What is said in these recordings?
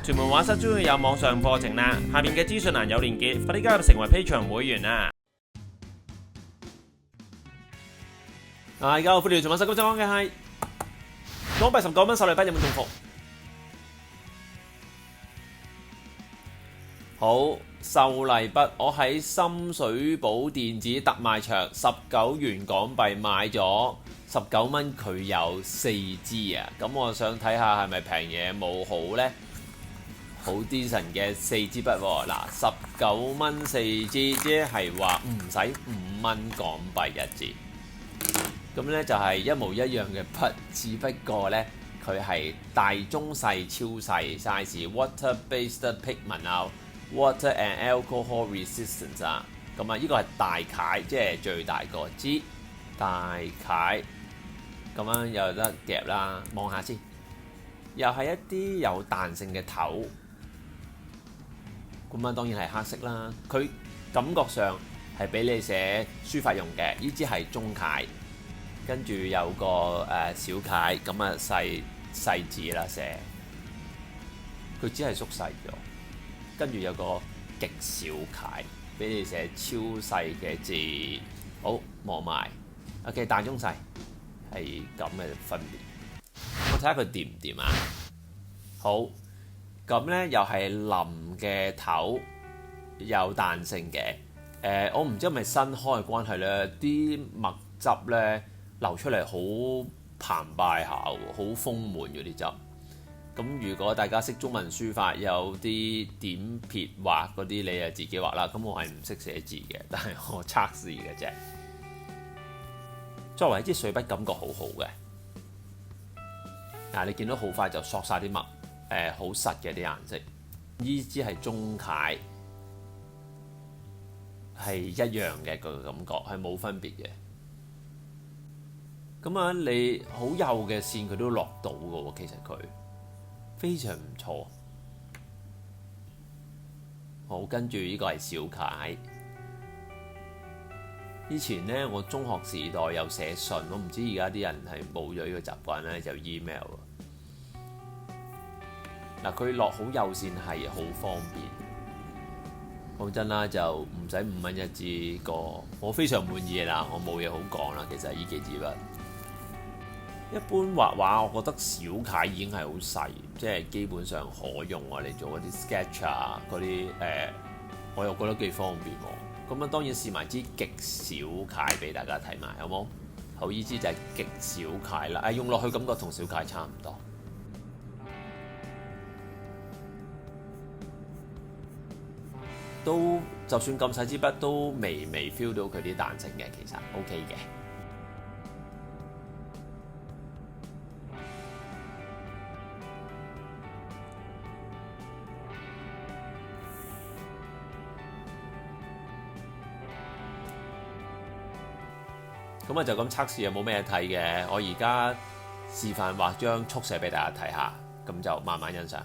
屯門畫室終於有網上課程啦，下面嘅資訊欄有連結，快啲加入成為 Patreon 會員啦！大家好，歡迎嚟屯門畫室，今朝講嘅係港幣19蚊手禮筆有冇中伏？好，秀麗筆我喺深水埗電子特賣場19元港幣買咗19蚊，佢有4支啊！咁我想睇下係咪平嘢冇好呢？好啲神嘅4支筆喎，嗱19蚊4支，即係話唔使5蚊港幣一支。咁呢就係一模一樣嘅筆，只不過呢，佢係大中細超細 size，water-based pigment 啊 ，water and alcohol resistance 啊。咁啊，呢個係大楷，即係最大個支大楷。咁樣又得夾啦，望下先，又係一啲有彈性嘅頭。咁啊，當然係黑色啦。佢感覺上係俾你寫書法用嘅，呢支係中楷，跟住有個小楷，咁啊細字啦寫。佢只係縮細咗，跟住有個極小楷，俾你寫超細嘅字。好，望埋 OK， 大中細係咁嘅分別。我睇下佢掂唔掂啊？好。咁呢又係腍嘅頭，有彈性嘅。我唔知係咪新開嘅關係呢，啲墨汁呢流出嚟好澎湃下喎，好豐滿嗰啲汁。咁如果大家識中文書法，有啲點撇畫嗰啲，你就自己畫啦。咁我係唔識寫字嘅，但係我測試嘅啫。作為一支水筆，感覺好好嘅。嗱，你見到好快就索晒啲墨。好實嘅啲顏色，呢支係中楷，係一樣嘅個感覺，係冇分別嘅。咁啊，你好幼嘅線佢都落到嘅喎，其實佢非常唔錯。好，跟住呢個係小楷。以前呢，我中學時代有寫信，我唔知而家啲人係冇咗呢個習慣咧，就 email。嗱，佢落好幼線係好方便，講真啦，就唔使5蚊一支個，我非常滿意啦。我冇嘢好講啦，其實呢幾支筆，一般畫畫我覺得小楷已經係好細，即係基本上可用我嚟做嗰啲 sketch 啊嗰啲我又覺得幾方便喎。咁啊，當然試埋支極小楷俾大家睇埋，好冇？好，呢支就係極小楷啦，用落去感覺同小楷差唔多。都就算咁細支筆，都微 feel 到佢啲彈性嘅，其實 OK 嘅。咁啊就咁測試又冇咩睇嘅，我而家示範畫張速寫俾大家睇下，咁就慢慢欣賞。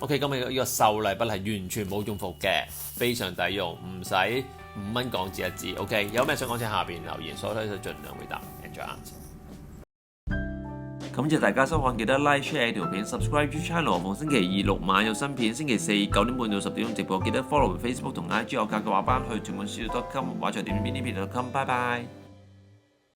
OK， 咁呢個秀麗筆係完全冇中伏嘅，非常抵用，唔使5蚊港紙一支。OK， 有咩想講請下邊留言，所以就盡量回答。Enjoy。感謝大家收看，記得 like share 條片 ，subscribe to channel。逢星期2、6晚有新片，星期4 9點半到10點鐘直播，記得 follow Facebook 同 IG 我教嘅畫班去屯門書 .com 畫在點邊呢邊 .com， 拜拜。